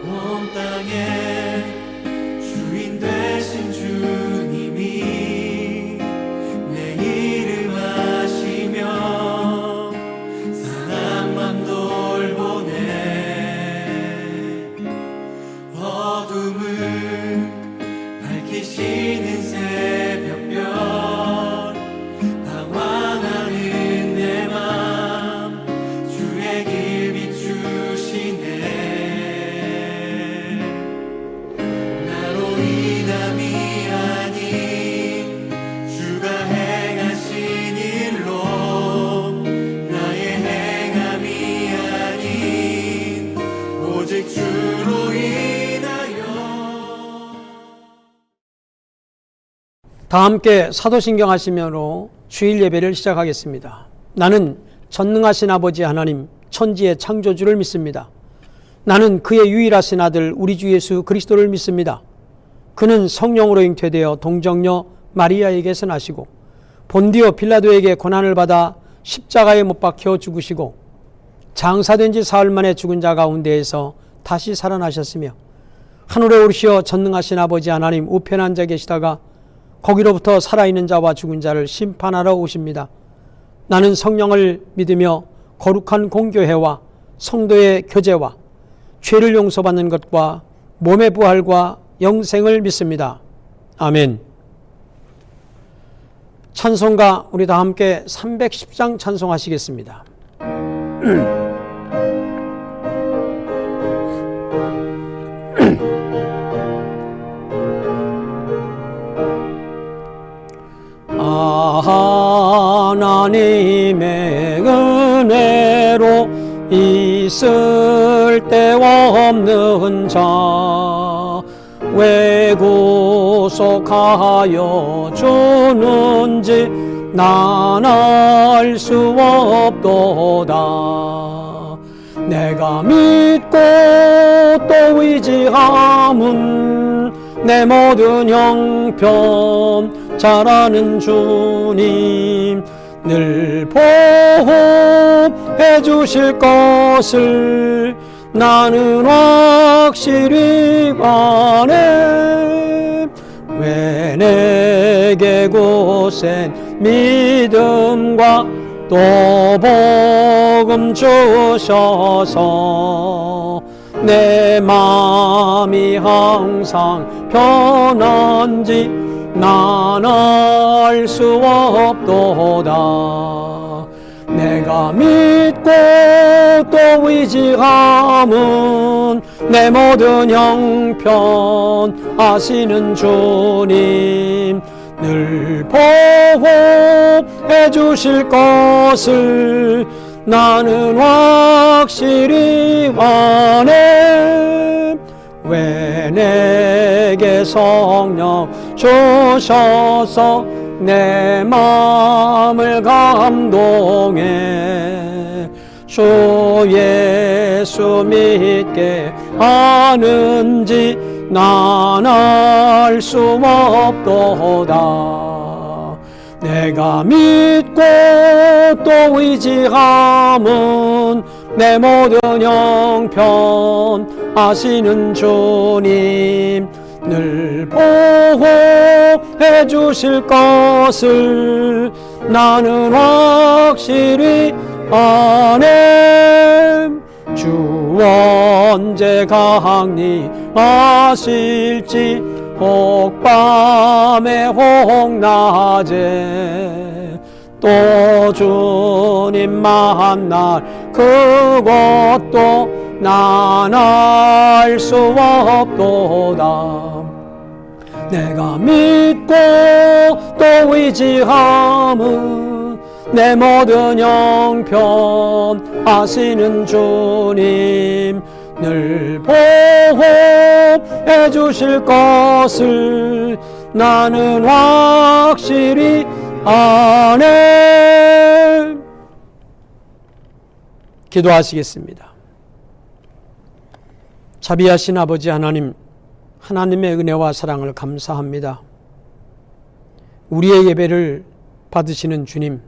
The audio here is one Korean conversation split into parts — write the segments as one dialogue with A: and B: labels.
A: 온 땅의 주인 되신 주님이 내 이름 아시며 사랑만 돌보네. 어둠을 밝히시는 새벽별, 방황하는 내 맘 주의 길 비추시네. 나로 인함이 아닌 주가 행하신 일로, 나의 행함이 아닌 오직 주로 인하여.
B: 다 함께 사도신경 하시면서 주일 예배를 시작하겠습니다. 나는 전능하신 아버지 하나님 천지의 창조주를 믿습니다. 나는 그의 유일하신 아들 우리 주 예수 그리스도를 믿습니다. 그는 성령으로 잉태되어 동정녀 마리아에게서 나시고 본디오 빌라도에게 고난을 받아 십자가에 못 박혀 죽으시고 장사된 지 사흘 만에 죽은 자 가운데에서 다시 살아나셨으며 하늘에 오르시어 전능하신 아버지 하나님 우편에 앉아 계시다가 거기로부터 살아있는 자와 죽은 자를 심판하러 오십니다. 나는 성령을 믿으며 거룩한 공교회와 성도의 교제와 죄를 용서받는 것과 몸의 부활과 영생을 믿습니다. 아멘. 찬송가 우리 다 함께 310장 찬송하시겠습니다. 하나님의 은혜로 있을 데 없는 자 왜 구속하여 주는지 난 알 수 없도다. 내가 믿고 또 의지함은 내 모든 형편 잘 아는 주님 늘 보호해 주실 것을 나는 확실히 아네. 왜 내게 고센 믿음과 또 복음 주셔서 내 마음이 항상 편한지 난 알 수 없도다. 내가 믿고 또 의지함은 내 모든 형편 아시는 주님 늘 보호해 주실 것을 나는 확실히 아네. 왜 내게 성령 주셔서 내 마음을 감동해 주 예수 믿게 하는지 난 알 수 없도다. 내가 믿고 또 의지함은 내 모든 형편 아시는 주님 늘 보호해 주실 것을 나는 확실히 아네. 주 언제 강림하실지 혹 밤에 혹 낮에 또 주님 만날 그것도 난 알 수 없도다. 내가 믿고 또 의지함은 내 모든 형편 아시는 주님 늘 보호해 주실 것을 나는 확실히 아네. 기도하시겠습니다. 자비하신 아버지 하나님, 하나님의 은혜와 사랑을 감사합니다. 우리의 예배를 받으시는 주님,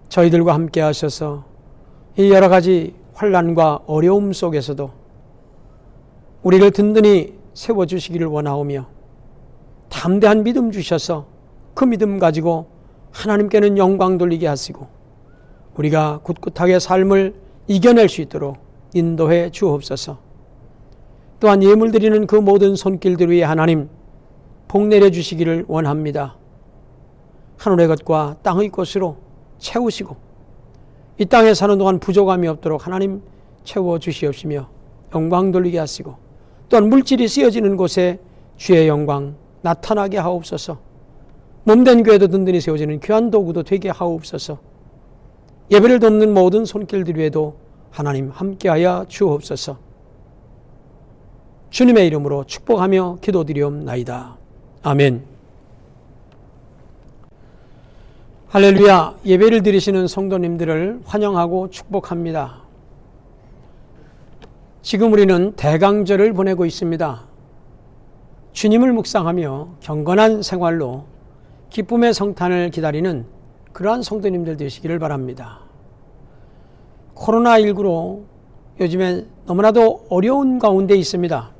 B: 저희들과 함께 하셔서 이 여러 가지 환난과 어려움 속에서도 우리를 든든히 세워주시기를 원하오며 담대한 믿음 주셔서 그 믿음 가지고 하나님께는 영광 돌리게 하시고 우리가 굳굳하게 삶을 이겨낼 수 있도록 인도해 주옵소서. 또한 예물 드리는 그 모든 손길들 위에 하나님 복 내려 주시기를 원합니다. 하늘의 것과 땅의 것으로 채우시고 이 땅에 사는 동안 부족함이 없도록 하나님 채워 주시옵시며 영광 돌리게 하시고 또한 물질이 쓰여지는 곳에 주의 영광 나타나게 하옵소서. 몸된 교회도 든든히 세워지는 귀한 도구도 되게 하옵소서. 예배를 돕는 모든 손길들 위에도 하나님 함께하여 주옵소서. 주님의 이름으로 축복하며 기도드리옵나이다. 아멘. 할렐루야. 예배를 드리시는 성도님들을 환영하고 축복합니다. 지금 우리는 대강절을 보내고 있습니다. 주님을 묵상하며 경건한 생활로 기쁨의 성탄을 기다리는 그러한 성도님들 되시기를 바랍니다. 코로나19로 요즘에 너무나도 어려운 가운데 있습니다.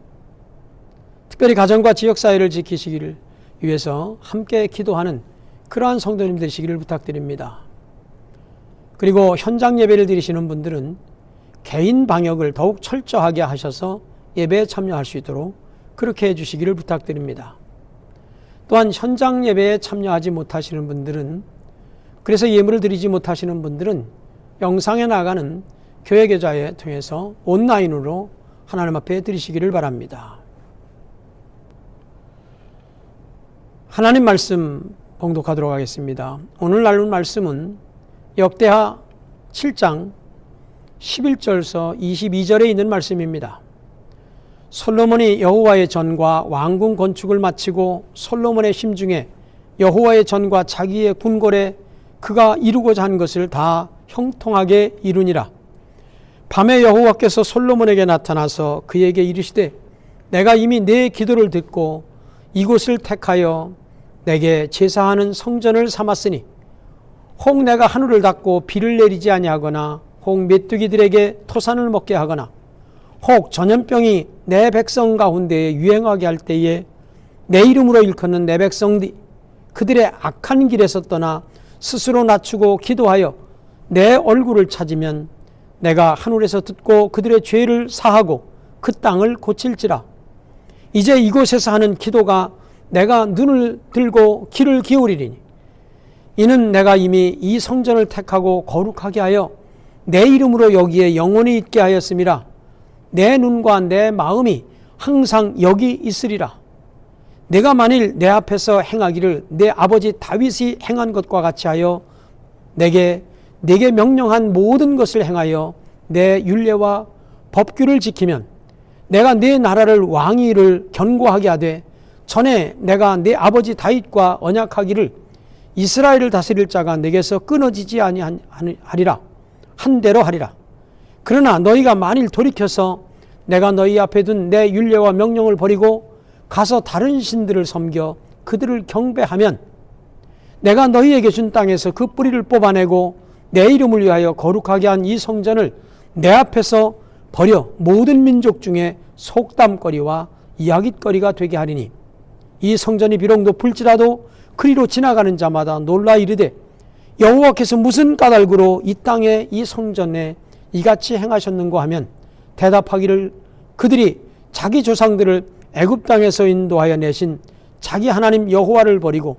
B: 특별히 가정과 지역사회를 지키시기를 위해서 함께 기도하는 그러한 성도님 되시기를 부탁드립니다. 그리고 현장 예배를 드리시는 분들은 개인 방역을 더욱 철저하게 하셔서 예배에 참여할 수 있도록 그렇게 해주시기를 부탁드립니다. 또한 현장 예배에 참여하지 못하시는 분들은, 그래서 예물을 드리지 못하시는 분들은 영상에 나가는 교회 계좌에 통해서 온라인으로 하나님 앞에 드리시기를 바랍니다. 하나님 말씀 봉독하도록 하겠습니다. 오늘 나눌 말씀은 역대하 7장 11절서 22절에 있는 말씀입니다. 솔로몬이 여호와의 전과 왕궁 건축을 마치고 솔로몬의 심중에 여호와의 전과 자기의 궁궐에 그가 이루고자 한 것을 다 형통하게 이루니라. 밤에 여호와께서 솔로몬에게 나타나서 그에게 이르시되 내가 이미 내 기도를 듣고 이곳을 택하여 내게 제사하는 성전을 삼았으니 혹 내가 하늘을 닫고 비를 내리지 아니하거나 혹 메뚜기들에게 토산을 먹게 하거나 혹 전염병이 내 백성 가운데에 유행하게 할 때에 내 이름으로 일컫는 내 백성들이 그들의 악한 길에서 떠나 스스로 낮추고 기도하여 내 얼굴을 찾으면 내가 하늘에서 듣고 그들의 죄를 사하고 그 땅을 고칠지라. 이제 이곳에서 하는 기도가 내가 눈을 들고 귀를 기울이리니 이는 내가 이미 이 성전을 택하고 거룩하게 하여 내 이름으로 여기에 영원히 있게 하였음이라. 내 눈과 내 마음이 항상 여기 있으리라. 내가 만일 내 앞에서 행하기를 내 아버지 다윗이 행한 것과 같이 하여 내게 명령한 모든 것을 행하여 내 율례와 법규를 지키면 내가 내 나라를 왕위를 견고하게 하되 전에 내가 내 아버지 다윗과 언약하기를 이스라엘을 다스릴 자가 내게서 끊어지지 아니하리라 한 대로 하리라. 그러나 너희가 만일 돌이켜서 내가 너희 앞에 둔 내 율례와 명령을 버리고 가서 다른 신들을 섬겨 그들을 경배하면 내가 너희에게 준 땅에서 그 뿌리를 뽑아내고 내 이름을 위하여 거룩하게 한 이 성전을 내 앞에서 버려 모든 민족 중에 속담거리와 이야깃거리가 되게 하리니 이 성전이 비록 높을지라도 그리로 지나가는 자마다 놀라 이르되 여호와께서 무슨 까닭으로 이 땅에 이 성전에 이같이 행하셨는고 하면 대답하기를 그들이 자기 조상들을 애굽 땅에서 인도하여 내신 자기 하나님 여호와를 버리고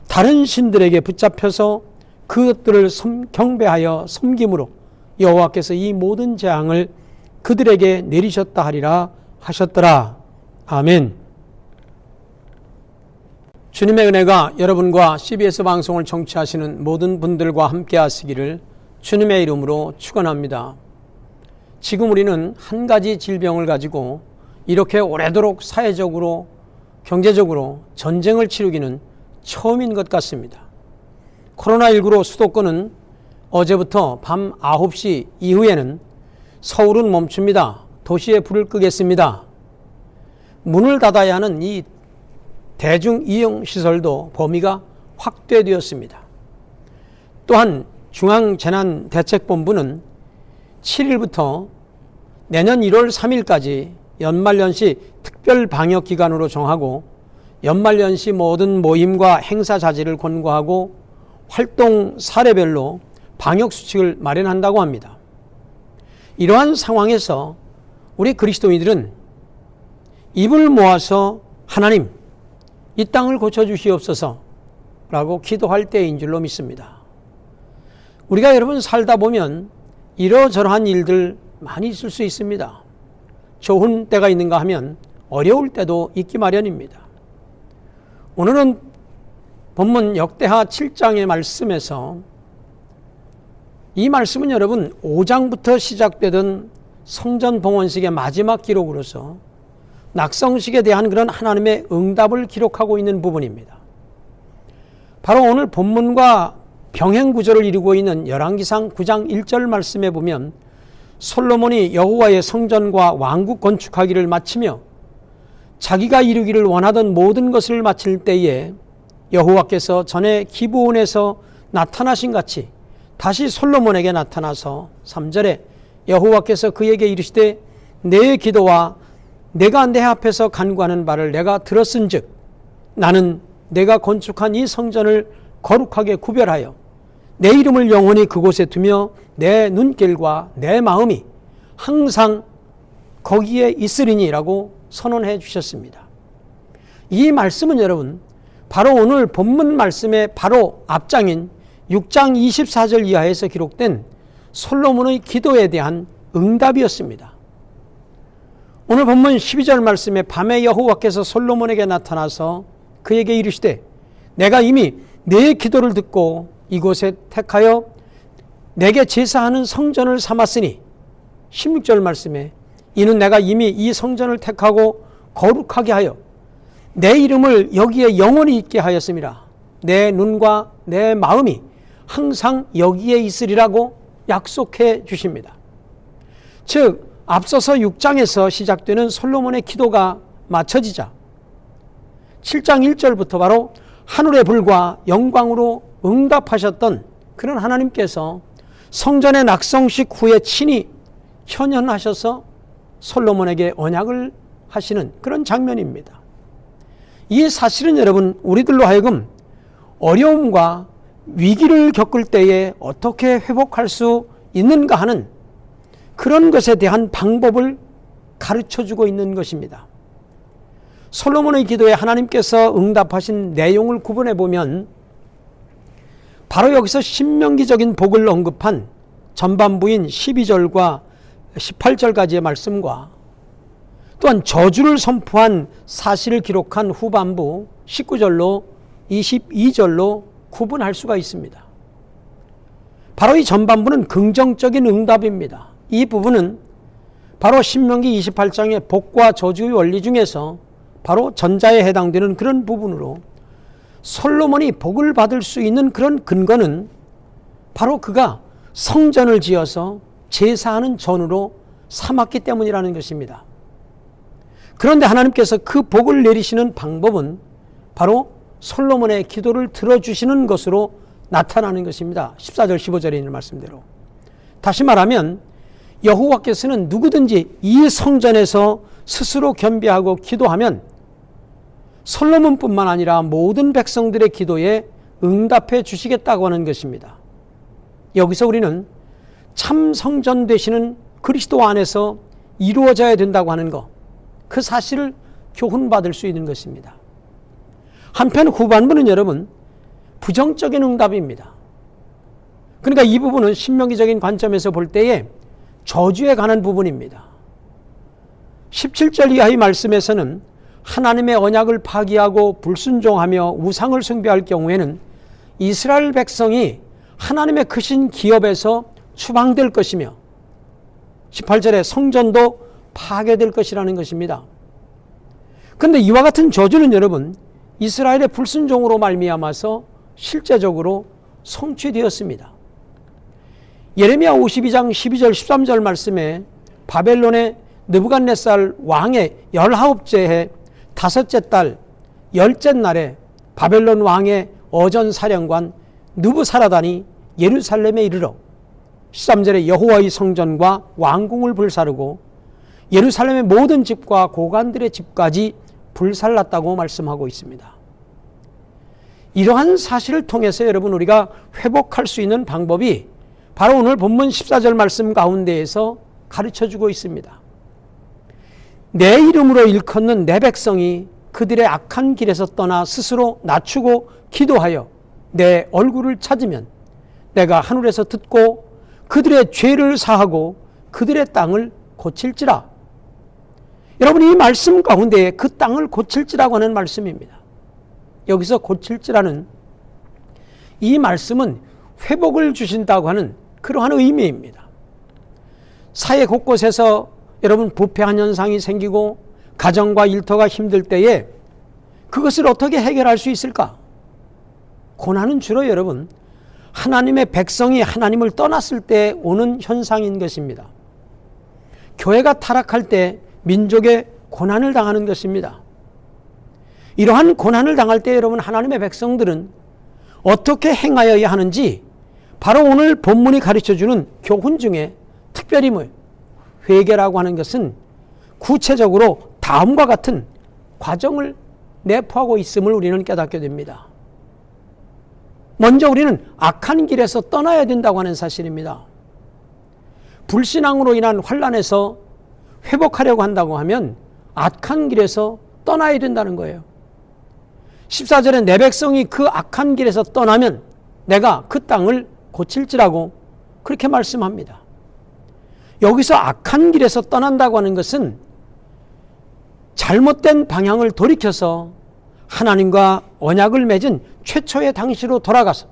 B: 다른 신들에게 붙잡혀서 그것들을 경배하여 섬김으로 여호와께서 이 모든 재앙을 그들에게 내리셨다 하리라 하셨더라. 아멘. 주님의 은혜가 여러분과 CBS 방송을 청취하시는 모든 분들과 함께 하시기를 주님의 이름으로 축원합니다. 지금 우리는 한 가지 질병을 가지고 이렇게 오래도록 사회적으로 경제적으로 전쟁을 치르기는 처음인 것 같습니다. 코로나19로 수도권은 어제부터 밤 9시 이후에는 서울은 멈춥니다. 도시에 불을 끄겠습니다. 문을 닫아야 하는 이 대중이용시설도 범위가 확대되었습니다. 또한 중앙재난대책본부는 7일부터 내년 1월 3일까지 연말연시 특별 방역 기간으로 정하고 연말연시 모든 모임과 행사 자제를 권고하고 활동 사례별로 방역 수칙을 마련한다고 합니다. 이러한 상황에서 우리 그리스도인들은 입을 모아서 하나님, 이 땅을 고쳐주시옵소서 라고 기도할 때인 줄로 믿습니다. 우리가 여러분 살다 보면 이러저러한 일들 많이 있을 수 있습니다. 좋은 때가 있는가 하면 어려울 때도 있기 마련입니다. 오늘은 본문 역대하 7장의 말씀에서 이 말씀은 여러분 5장부터 시작되던 성전 봉헌식의 마지막 기록으로서 낙성식에 대한 그런 하나님의 응답을 기록하고 있는 부분입니다. 바로 오늘 본문과 병행 구조를 이루고 있는 열왕기상 9장 1절 말씀에 보면 솔로몬이 여호와의 성전과 왕국 건축하기를 마치며 자기가 이루기를 원하던 모든 것을 마칠 때에 여호와께서 전에 기브온에서 나타나신 같이 다시 솔로몬에게 나타나서 3절에 여호와께서 그에게 이르시되 내 기도와 내가 내 앞에서 간구하는 바를 내가 들었은즉 나는 내가 건축한 이 성전을 거룩하게 구별하여 내 이름을 영원히 그곳에 두며 내 눈길과 내 마음이 항상 거기에 있으리니라고 선언해 주셨습니다. 이 말씀은 여러분 바로 오늘 본문 말씀의 바로 앞장인 6장 24절 이하에서 기록된 솔로몬의 기도에 대한 응답이었습니다. 오늘 본문 12절 말씀에 밤에 여호와께서 솔로몬에게 나타나서 그에게 이르시되 내가 이미 내 기도를 듣고 이곳에 택하여 내게 제사하는 성전을 삼았으니 16절 말씀에 이는 내가 이미 이 성전을 택하고 거룩하게 하여 내 이름을 여기에 영원히 있게 하였음이라 내 눈과 내 마음이 항상 여기에 있으리라고 약속해 주십니다. 즉 앞서서 6장에서 시작되는 솔로몬의 기도가 마쳐지자 7장 1절부터 바로 하늘의 불과 영광으로 응답하셨던 그런 하나님께서 성전의 낙성식 후에 친히 현현하셔서 솔로몬에게 언약을 하시는 그런 장면입니다. 이 사실은 여러분 우리들로 하여금 어려움과 위기를 겪을 때에 어떻게 회복할 수 있는가 하는 그런 것에 대한 방법을 가르쳐주고 있는 것입니다. 솔로몬의 기도에 하나님께서 응답하신 내용을 구분해 보면 바로 여기서 신명기적인 복을 언급한 전반부인 12절과 18절까지의 말씀과 또한 저주를 선포한 사실을 기록한 후반부 19절로 22절로 구분할 수가 있습니다. 바로 이 전반부는 긍정적인 응답입니다. 이 부분은 바로 신명기 28장의 복과 저주의 원리 중에서 바로 전자에 해당되는 그런 부분으로 솔로몬이 복을 받을 수 있는 그런 근거는 바로 그가 성전을 지어서 제사하는 전으로 삼았기 때문이라는 것입니다. 그런데 하나님께서 그 복을 내리시는 방법은 바로 솔로몬의 기도를 들어주시는 것으로 나타나는 것입니다. 14절 15절에 있는 말씀대로. 다시 말하면 여호와께서는 누구든지 이 성전에서 스스로 겸비하고 기도하면 솔로몬뿐만 아니라 모든 백성들의 기도에 응답해 주시겠다고 하는 것입니다. 여기서 우리는 참 성전 되시는 그리스도 안에서 이루어져야 된다고 하는 것, 그 사실을 교훈받을 수 있는 것입니다. 한편 후반부는 여러분 부정적인 응답입니다. 그러니까 이 부분은 신명기적인 관점에서 볼 때에 저주에 관한 부분입니다. 17절 이하의 말씀에서는 하나님의 언약을 파기하고 불순종하며 우상을 숭배할 경우에는 이스라엘 백성이 하나님의 크신 기업에서 추방될 것이며 18절에 성전도 파괴될 것이라는 것입니다. 그런데 이와 같은 저주는 여러분 이스라엘의 불순종으로 말미암아서 실제적으로 성취되었습니다. 예레미야 52장 12절 13절 말씀에 바벨론의 느부갓네살 왕의 19째 해 5째 달 10째 날에 바벨론 왕의 어전사령관 느부사라단이 예루살렘에 이르러 13절에 여호와의 성전과 왕궁을 불사르고 예루살렘의 모든 집과 고관들의 집까지 불살랐다고 말씀하고 있습니다. 이러한 사실을 통해서 여러분 우리가 회복할 수 있는 방법이 바로 오늘 본문 14절 말씀 가운데에서 가르쳐주고 있습니다. 내 이름으로 일컫는 내 백성이 그들의 악한 길에서 떠나 스스로 낮추고 기도하여 내 얼굴을 찾으면 내가 하늘에서 듣고 그들의 죄를 사하고 그들의 땅을 고칠지라. 여러분, 이 말씀 가운데 그 땅을 고칠지라고 하는 말씀입니다. 여기서 고칠지라는 이 말씀은 회복을 주신다고 하는 그러한 의미입니다. 사회 곳곳에서 여러분 부패한 현상이 생기고 가정과 일터가 힘들 때에 그것을 어떻게 해결할 수 있을까? 고난은 주로 여러분 하나님의 백성이 하나님을 떠났을 때 오는 현상인 것입니다. 교회가 타락할 때 민족의 고난을 당하는 것입니다. 이러한 고난을 당할 때 여러분 하나님의 백성들은 어떻게 행하여야 하는지 바로 오늘 본문이 가르쳐주는 교훈 중에 특별히 회개라고 하는 것은 구체적으로 다음과 같은 과정을 내포하고 있음을 우리는 깨닫게 됩니다. 먼저 우리는 악한 길에서 떠나야 된다고 하는 사실입니다. 불신앙으로 인한 환난에서 회복하려고 한다고 하면 악한 길에서 떠나야 된다는 거예요. 14절에 내 백성이 그 악한 길에서 떠나면 내가 그 땅을 고칠지라고 그렇게 말씀합니다. 여기서 악한 길에서 떠난다고 하는 것은 잘못된 방향을 돌이켜서 하나님과 언약을 맺은 최초의 당시로 돌아가서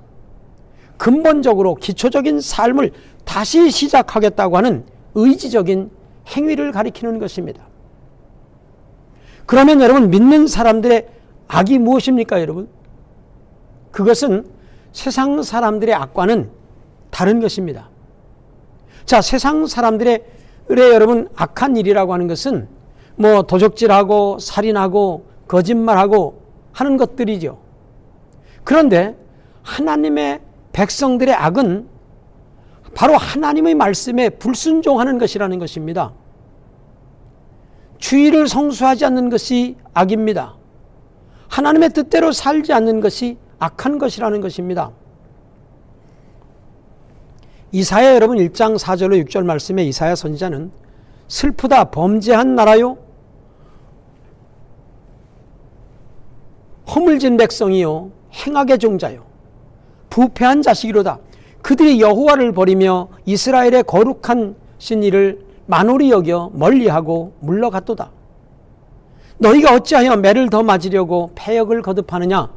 B: 근본적으로 기초적인 삶을 다시 시작하겠다고 하는 의지적인 행위를 가리키는 것입니다. 그러면 여러분 믿는 사람들의 악이 무엇입니까, 여러분? 그것은 세상 사람들의 악과는 다른 것입니다. 자, 세상 사람들의 여러분 악한 일이라고 하는 것은 도적질하고 살인하고 거짓말하고 하는 것들이죠. 그런데 하나님의 백성들의 악은 바로 하나님의 말씀에 불순종하는 것이라는 것입니다. 주의를 성수하지 않는 것이 악입니다. 하나님의 뜻대로 살지 않는 것이 악한 것이라는 것입니다. 이사야 여러분 1장 4절로 6절 말씀에 이사야 선지자는 슬프다 범죄한 나라요 허물진 백성이요 행악의 종자요 부패한 자식이로다. 그들이 여호와를 버리며 이스라엘의 거룩한 신이를 만홀히 여겨 멀리하고 물러갔도다. 너희가 어찌하여 매를 더 맞으려고 패역을 거듭하느냐.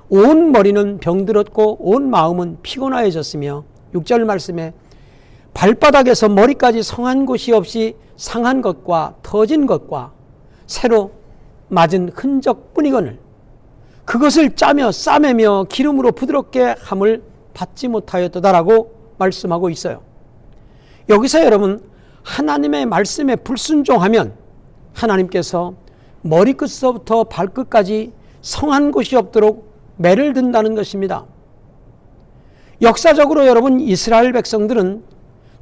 B: 온 머리는 병들었고 온 마음은 피곤하여졌으며 6절 말씀에 발바닥에서 머리까지 성한 곳이 없이 상한 것과 터진 것과 새로 맞은 흔적뿐이거늘 그것을 짜며 싸매며 기름으로 부드럽게 함을 받지 못하였다라고 말씀하고 있어요. 여기서 여러분 하나님의 말씀에 불순종하면 하나님께서 머리끝서부터 발끝까지 성한 곳이 없도록 매를 든다는 것입니다. 역사적으로 여러분 이스라엘 백성들은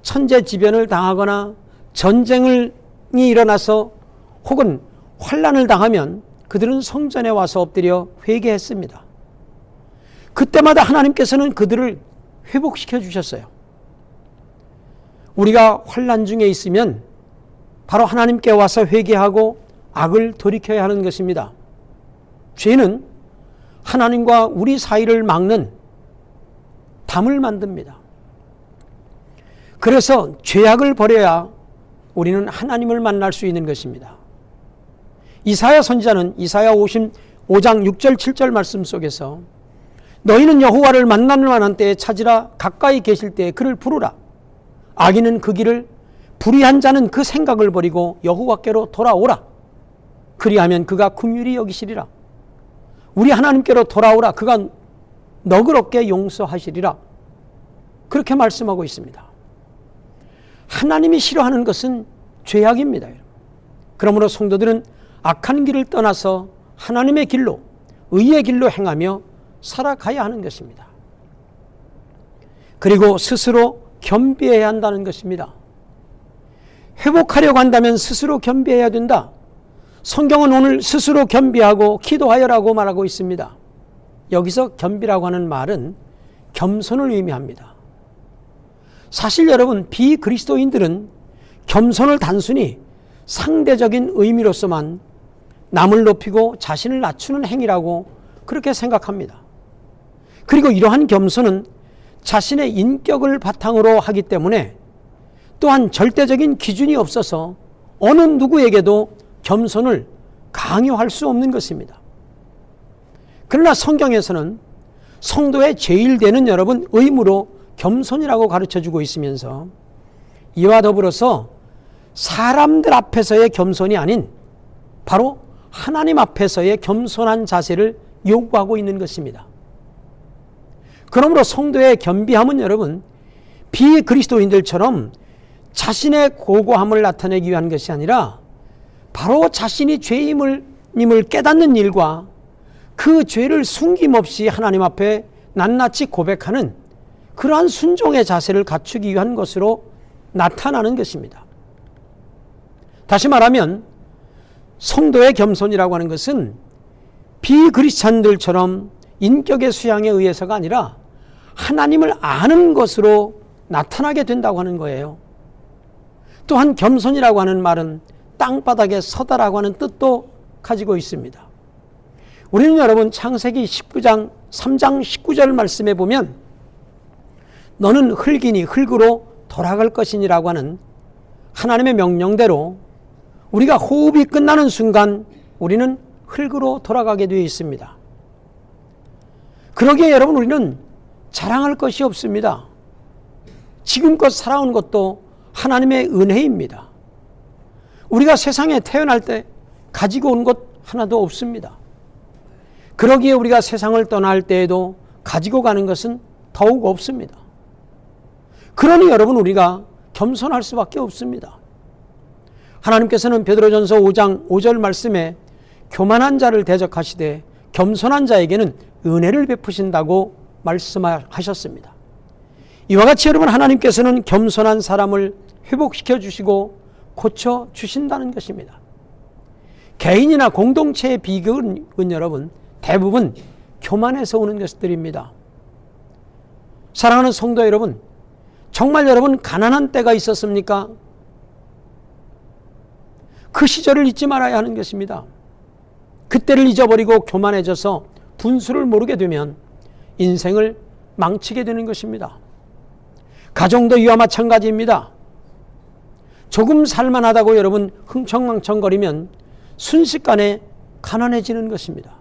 B: 천재지변을 당하거나 전쟁이 일어나서 혹은 환난을 당하면 그들은 성전에 와서 엎드려 회개했습니다. 그때마다 하나님께서는 그들을 회복시켜 주셨어요. 우리가 환난 중에 있으면 바로 하나님께 와서 회개하고 악을 돌이켜야 하는 것입니다. 죄는 하나님과 우리 사이를 막는 담을 만듭니다. 그래서 죄악을 버려야 우리는 하나님을 만날 수 있는 것입니다. 이사야 선지자는 이사야 55장 6절 7절 말씀 속에서 너희는 여호와를 만나는 만한 때에 찾으라. 가까이 계실 때에 그를 부르라. 악인은 그 길을 불의한 자는 그 생각을 버리고 여호와께로 돌아오라. 그리하면 그가 긍휼히 여기시리라. 우리 하나님께로 돌아오라. 그가 너그럽게 용서하시리라. 그렇게 말씀하고 있습니다. 하나님이 싫어하는 것은 죄악입니다. 그러므로 성도들은 악한 길을 떠나서 하나님의 길로 의의 길로 행하며 살아가야 하는 것입니다. 그리고 스스로 겸비해야 한다는 것입니다. 회복하려고 한다면 스스로 겸비해야 된다. 성경은 오늘 스스로 겸비하고 기도하여라고 말하고 있습니다. 여기서 겸비라고 하는 말은 겸손을 의미합니다. 사실 여러분, 비그리스도인들은 겸손을 단순히 상대적인 의미로서만 남을 높이고 자신을 낮추는 행위라고 그렇게 생각합니다. 그리고 이러한 겸손은 자신의 인격을 바탕으로 하기 때문에 또한 절대적인 기준이 없어서 어느 누구에게도 겸손을 강요할 수 없는 것입니다. 그러나 성경에서는 성도의 제일 되는 여러분 의무로 겸손이라고 가르쳐주고 있으면서 이와 더불어서 사람들 앞에서의 겸손이 아닌 바로 하나님 앞에서의 겸손한 자세를 요구하고 있는 것입니다. 그러므로 성도의 겸비함은 여러분, 비그리스도인들처럼 자신의 고고함을 나타내기 위한 것이 아니라 바로 자신이 죄임을 깨닫는 일과 그 죄를 숨김없이 하나님 앞에 낱낱이 고백하는 그러한 순종의 자세를 갖추기 위한 것으로 나타나는 것입니다. 다시 말하면 성도의 겸손이라고 하는 것은 비그리스찬들처럼 인격의 수양에 의해서가 아니라 하나님을 아는 것으로 나타나게 된다고 하는 거예요. 또한 겸손이라고 하는 말은 땅바닥에 서다라고 하는 뜻도 가지고 있습니다. 우리는 여러분 창세기 19장 3장 19절 말씀에 보면 너는 흙이니 흙으로 돌아갈 것이니라고 하는 하나님의 명령대로 우리가 호흡이 끝나는 순간 우리는 흙으로 돌아가게 되어 있습니다. 그러기에 여러분 우리는 자랑할 것이 없습니다. 지금껏 살아온 것도 하나님의 은혜입니다. 우리가 세상에 태어날 때 가지고 온 것 하나도 없습니다. 그러기에 우리가 세상을 떠날 때에도 가지고 가는 것은 더욱 없습니다. 그러니 여러분 우리가 겸손할 수밖에 없습니다. 하나님께서는 베드로전서 5장 5절 말씀에 교만한 자를 대적하시되 겸손한 자에게는 은혜를 베푸신다고 말씀하셨습니다. 이와 같이 여러분 하나님께서는 겸손한 사람을 회복시켜 주시고 고쳐 주신다는 것입니다. 개인이나 공동체의 비극은 여러분 대부분 교만에서 오는 것들입니다. 사랑하는 성도 여러분, 정말 여러분 가난한 때가 있었습니까? 그 시절을 잊지 말아야 하는 것입니다. 그때를 잊어버리고 교만해져서 분수를 모르게 되면 인생을 망치게 되는 것입니다. 가정도 이와 마찬가지입니다. 조금 살만하다고 여러분 흥청망청거리면 순식간에 가난해지는 것입니다.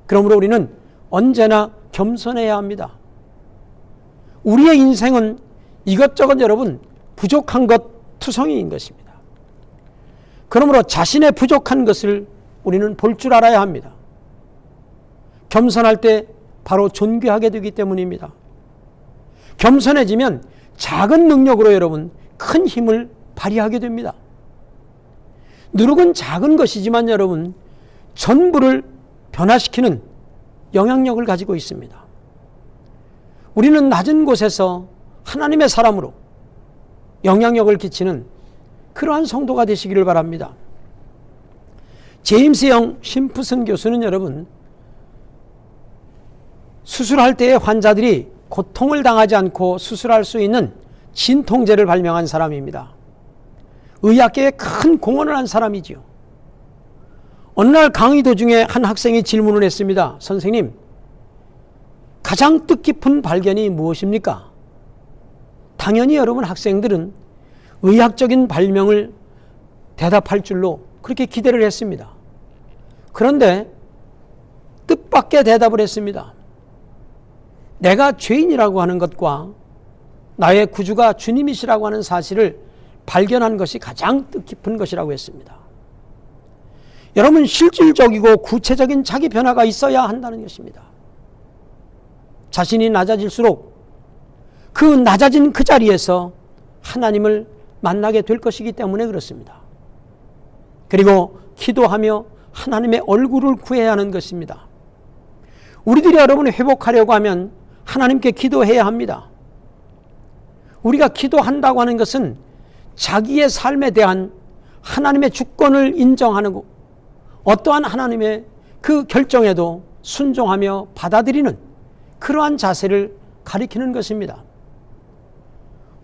B: 그러므로 우리는 언제나 겸손해야 합니다. 우리의 인생은 이것저것 여러분 부족한 것 투성이인 것입니다. 그러므로 자신의 부족한 것을 우리는 볼 줄 알아야 합니다. 겸손할 때 바로 존귀하게 되기 때문입니다. 겸손해지면 작은 능력으로 여러분 큰 힘을 발휘하게 됩니다. 누룩은 작은 것이지만 여러분 전부를 변화시키는 영향력을 가지고 있습니다. 우리는 낮은 곳에서 하나님의 사람으로 영향력을 끼치는 그러한 성도가 되시기를 바랍니다. 제임스 영 심프슨 교수는 여러분 수술할 때의 환자들이 고통을 당하지 않고 수술할 수 있는 진통제를 발명한 사람입니다. 의학계에 큰 공헌을 한 사람이지요. 어느 날 강의 도중에 한 학생이 질문을 했습니다. 선생님, 가장 뜻깊은 발견이 무엇입니까? 당연히 여러분 학생들은 의학적인 발명을 대답할 줄로 그렇게 기대를 했습니다. 그런데 뜻밖의 대답을 했습니다. 내가 죄인이라고 하는 것과 나의 구주가 주님이시라고 하는 사실을 발견한 것이 가장 뜻깊은 것이라고 했습니다. 여러분 실질적이고 구체적인 자기 변화가 있어야 한다는 것입니다. 자신이 낮아질수록 그 낮아진 그 자리에서 하나님을 만나게 될 것이기 때문에 그렇습니다. 그리고 기도하며 하나님의 얼굴을 구해야 하는 것입니다. 우리들이 여러분 회복하려고 하면 하나님께 기도해야 합니다. 우리가 기도한다고 하는 것은 자기의 삶에 대한 하나님의 주권을 인정하고 어떠한 하나님의 그 결정에도 순종하며 받아들이는 그러한 자세를 가리키는 것입니다.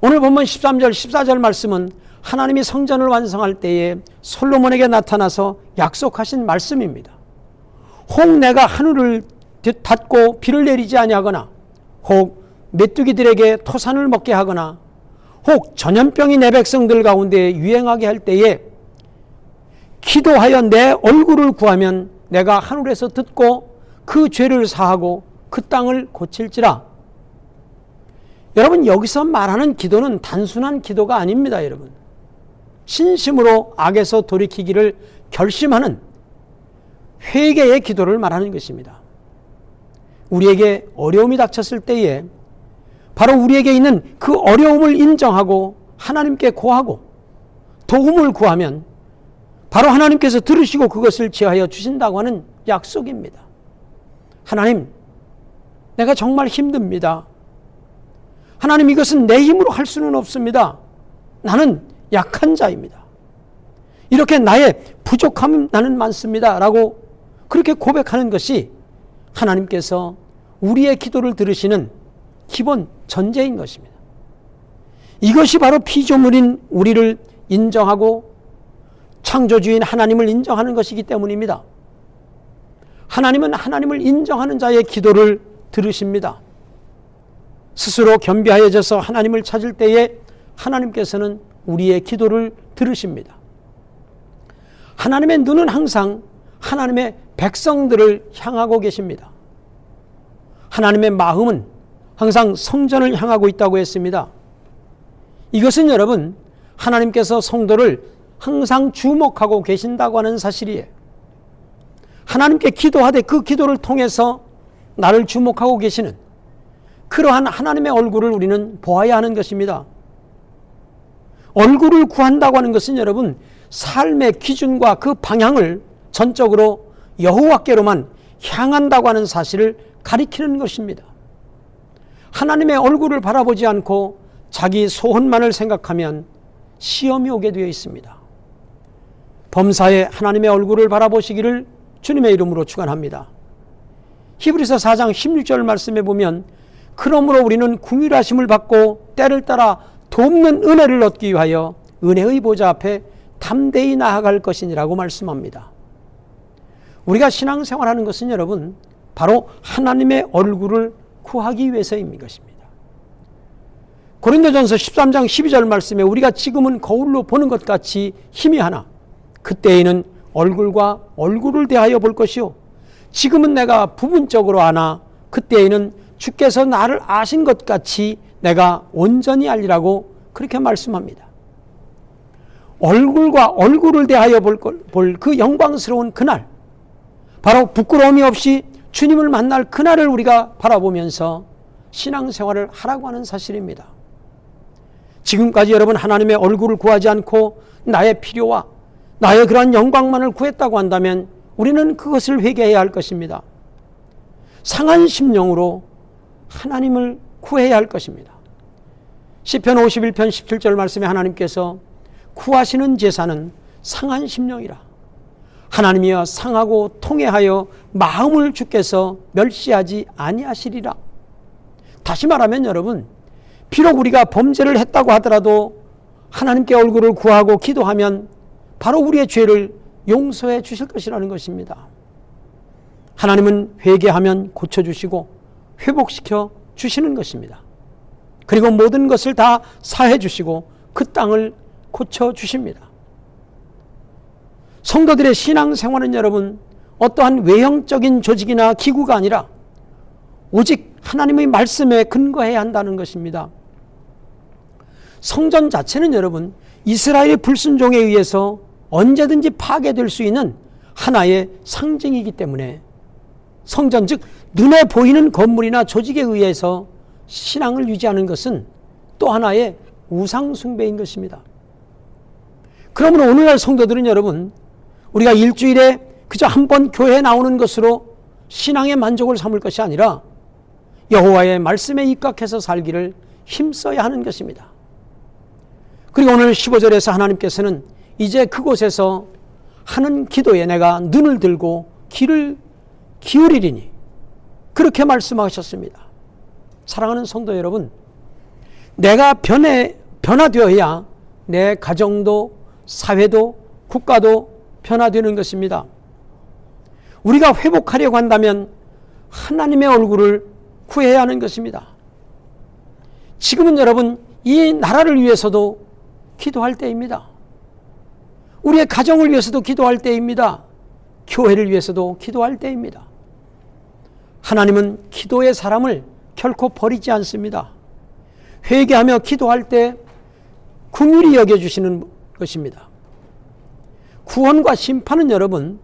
B: 오늘 본문 13절 14절 말씀은 하나님이 성전을 완성할 때에 솔로몬에게 나타나서 약속하신 말씀입니다. 혹 내가 하늘을 닫고 비를 내리지 아니하거나 혹 메뚜기들에게 토산을 먹게 하거나 혹 전염병이 내 백성들 가운데 유행하게 할 때에 기도하여 내 얼굴을 구하면 내가 하늘에서 듣고 그 죄를 사하고 그 땅을 고칠지라. 여러분, 여기서 말하는 기도는 단순한 기도가 아닙니다. 여러분, 진심으로 악에서 돌이키기를 결심하는 회개의 기도를 말하는 것입니다. 우리에게 어려움이 닥쳤을 때에 바로 우리에게 있는 그 어려움을 인정하고 하나님께 고하고 도움을 구하면 바로 하나님께서 들으시고 그것을 취하여 주신다고 하는 약속입니다. 하나님, 내가 정말 힘듭니다. 하나님, 이것은 내 힘으로 할 수는 없습니다. 나는 약한 자입니다. 이렇게 나의 부족함 나는 많습니다. 라고 그렇게 고백하는 것이 하나님께서 우리의 기도를 들으시는 기본 전제인 것입니다. 이것이 바로 피조물인 우리를 인정하고 창조주인 하나님을 인정하는 것이기 때문입니다. 하나님은 하나님을 인정하는 자의 기도를 들으십니다. 스스로 겸비하여져서 하나님을 찾을 때에 하나님께서는 우리의 기도를 들으십니다. 하나님의 눈은 항상 하나님의 백성들을 향하고 계십니다. 하나님의 마음은 항상 성전을 향하고 있다고 했습니다. 이것은 여러분, 하나님께서 성도를 항상 주목하고 계신다고 하는 사실이에요. 하나님께 기도하되 그 기도를 통해서 나를 주목하고 계시는 그러한 하나님의 얼굴을 우리는 보아야 하는 것입니다. 얼굴을 구한다고 하는 것은 여러분, 삶의 기준과 그 방향을 전적으로 여호와께로만 향한다고 하는 사실을 가리키는 것입니다. 하나님의 얼굴을 바라보지 않고 자기 소원만을 생각하면 시험이 오게 되어 있습니다. 범사에 하나님의 얼굴을 바라보시기를 주님의 이름으로 축원합니다. 히브리서 4장 16절 말씀에 보면 그러므로 우리는 긍휼하심을 받고 때를 따라 돕는 은혜를 얻기 위하여 은혜의 보좌 앞에 담대히 나아갈 것이니라고 말씀합니다. 우리가 신앙생활하는 것은 여러분, 바로 하나님의 얼굴을 구하기 위해서인 것입니다. 고린도전서 13장 12절 말씀에 우리가 지금은 거울로 보는 것 같이 희미하나 그때에는 얼굴과 얼굴을 대하여 볼 것이요 지금은 내가 부분적으로 아나 그때에는 주께서 나를 아신 것 같이 내가 온전히 알리라고 그렇게 말씀합니다. 얼굴과 얼굴을 대하여 볼 그 영광스러운 그날, 바로 부끄러움이 없이 주님을 만날 그날을 우리가 바라보면서 신앙생활을 하라고 하는 사실입니다. 지금까지 여러분 하나님의 얼굴을 구하지 않고 나의 필요와 나의 그러한 영광만을 구했다고 한다면 우리는 그것을 회개해야 할 것입니다. 상한 심령으로 하나님을 구해야 할 것입니다. 시편 51편 17절 말씀에 하나님께서 구하시는 제사는 상한 심령이라. 하나님이여 상하고 통회하여 마음을 주께서 멸시하지 아니하시리라. 다시 말하면 여러분, 비록 우리가 범죄를 했다고 하더라도 하나님께 얼굴을 구하고 기도하면 바로 우리의 죄를 용서해 주실 것이라는 것입니다. 하나님은 회개하면 고쳐주시고 회복시켜 주시는 것입니다. 그리고 모든 것을 다 사해 주시고 그 땅을 고쳐주십니다. 성도들의 신앙생활은 여러분, 어떠한 외형적인 조직이나 기구가 아니라 오직 하나님의 말씀에 근거해야 한다는 것입니다. 성전 자체는 여러분, 이스라엘의 불순종에 의해서 언제든지 파괴될 수 있는 하나의 상징이기 때문에 성전, 즉 눈에 보이는 건물이나 조직에 의해서 신앙을 유지하는 것은 또 하나의 우상 숭배인 것입니다. 그러므로 오늘날 성도들은 여러분, 우리가 일주일에 그저 한 번 교회에 나오는 것으로 신앙의 만족을 삼을 것이 아니라 여호와의 말씀에 입각해서 살기를 힘써야 하는 것입니다. 그리고 오늘 15절에서 하나님께서는 이제 그곳에서 하는 기도에 내가 눈을 들고 귀를 기울이리니 그렇게 말씀하셨습니다. 사랑하는 성도 여러분, 내가 변화되어야 내 가정도 사회도 국가도 변화되는 것입니다. 우리가 회복하려고 한다면 하나님의 얼굴을 구해야 하는 것입니다. 지금은 여러분 이 나라를 위해서도 기도할 때입니다. 우리의 가정을 위해서도 기도할 때입니다. 교회를 위해서도 기도할 때입니다. 하나님은 기도의 사람을 결코 버리지 않습니다. 회개하며 기도할 때 긍휼히 여겨주시는 것입니다. 구원과 심판은 여러분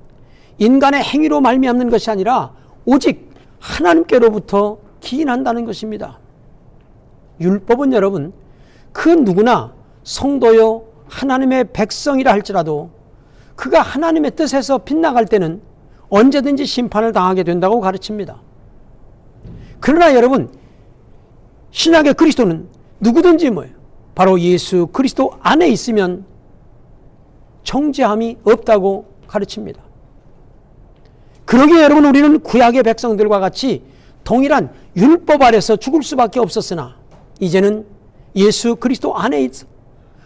B: 인간의 행위로 말미암는 것이 아니라 오직 하나님께로부터 기인한다는 것입니다. 율법은 여러분 그 누구나 성도요 하나님의 백성이라 할지라도 그가 하나님의 뜻에서 빗나갈 때는 언제든지 심판을 당하게 된다고 가르칩니다. 그러나 여러분 신약의 그리스도는 누구든지 바로 예수 그리스도 안에 있으면 정죄함이 없다고 가르칩니다. 그러기에 여러분 우리는 구약의 백성들과 같이 동일한 율법 아래서 죽을 수밖에 없었으나 이제는 예수 그리스도 안에 있어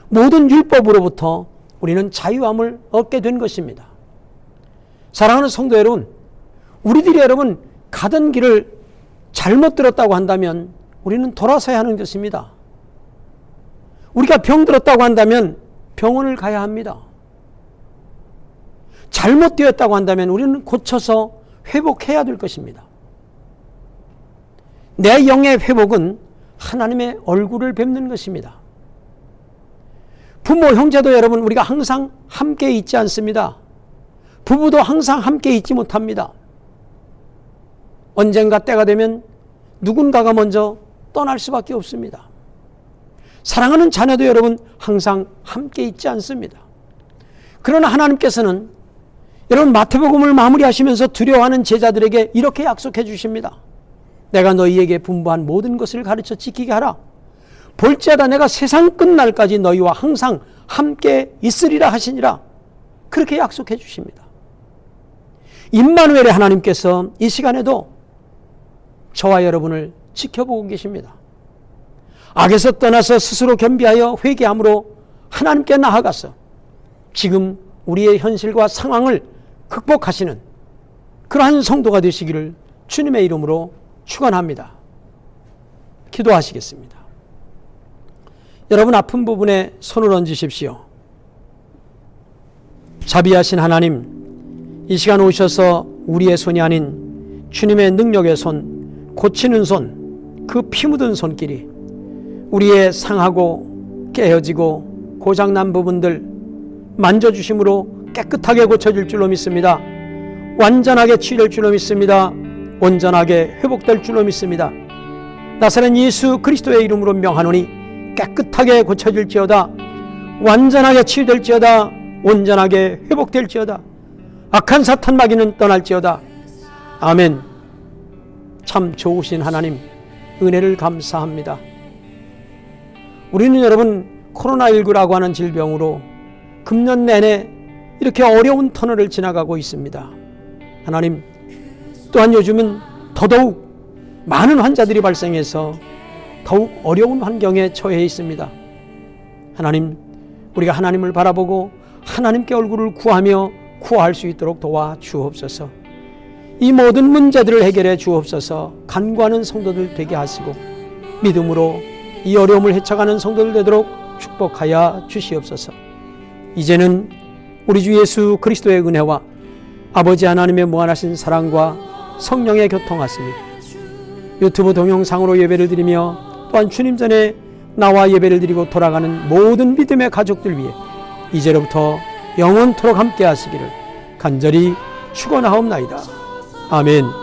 B: 모든 율법으로부터 우리는 자유함을 얻게 된 것입니다. 사랑하는 성도 여러분, 우리들이 여러분 가던 길을 잘못 들었다고 한다면 우리는 돌아서야 하는 것입니다. 우리가 병들었다고 한다면 병원을 가야 합니다. 잘못되었다고 한다면 우리는 고쳐서 회복해야 될 것입니다. 내 영의 회복은 하나님의 얼굴을 뵙는 것입니다. 부모, 형제도 여러분 우리가 항상 함께 있지 않습니다. 부부도 항상 함께 있지 못합니다. 언젠가 때가 되면 누군가가 먼저 떠날 수밖에 없습니다. 사랑하는 자녀도 여러분 항상 함께 있지 않습니다. 그러나 하나님께서는 여러분 마태복음을 마무리하시면서 두려워하는 제자들에게 이렇게 약속해 주십니다. 내가 너희에게 분부한 모든 것을 가르쳐 지키게 하라. 볼지어다 내가 세상 끝날까지 너희와 항상 함께 있으리라 하시니라. 그렇게 약속해 주십니다. 임마누엘의 하나님께서 이 시간에도 저와 여러분을 지켜보고 계십니다. 악에서 떠나서 스스로 겸비하여 회개함으로 하나님께 나아가서 지금 우리의 현실과 상황을 극복하시는 그러한 성도가 되시기를 주님의 이름으로 축원합니다. 기도하시겠습니다. 여러분 아픈 부분에 손을 얹으십시오. 자비하신 하나님, 이 시간 오셔서 우리의 손이 아닌 주님의 능력의 손, 고치는 손, 그 피 묻은 손길이 우리의 상하고 깨어지고 고장난 부분들 만져주심으로 깨끗하게 고쳐질 줄로 믿습니다. 완전하게 치유될 줄로 믿습니다. 온전하게 회복될 줄로 믿습니다. 나사렛 예수 그리스도의 이름으로 명하노니 깨끗하게 고쳐질지어다. 완전하게 치유될지어다. 온전하게 회복될지어다. 악한 사탄 마귀는 떠날지어다. 아멘. 참 좋으신 하나님 은혜를 감사합니다. 우리는 여러분 코로나19라고 하는 질병으로 금년 내내 이렇게 어려운 터널을 지나가고 있습니다. 하나님, 또한 요즘은 더더욱 많은 환자들이 발생해서 더욱 어려운 환경에 처해 있습니다. 하나님, 우리가 하나님을 바라보고 하나님께 얼굴을 구하며 구할 수 있도록 도와 주옵소서. 이 모든 문제들을 해결해 주옵소서. 간구하는 성도들 되게 하시고 믿음으로 이 어려움을 헤쳐가는 성도들 되도록 축복하여 주시옵소서. 이제는 우리 주 예수 그리스도의 은혜와 아버지 하나님의 무한하신 사랑과 성령의 교통하심이 유튜브 동영상으로 예배를 드리며 또한 주님 전에 나와 예배를 드리고 돌아가는 모든 믿음의 가족들 위해 이제로부터 영원토록 함께 하시기를 간절히 축원하옵나이다. 아멘.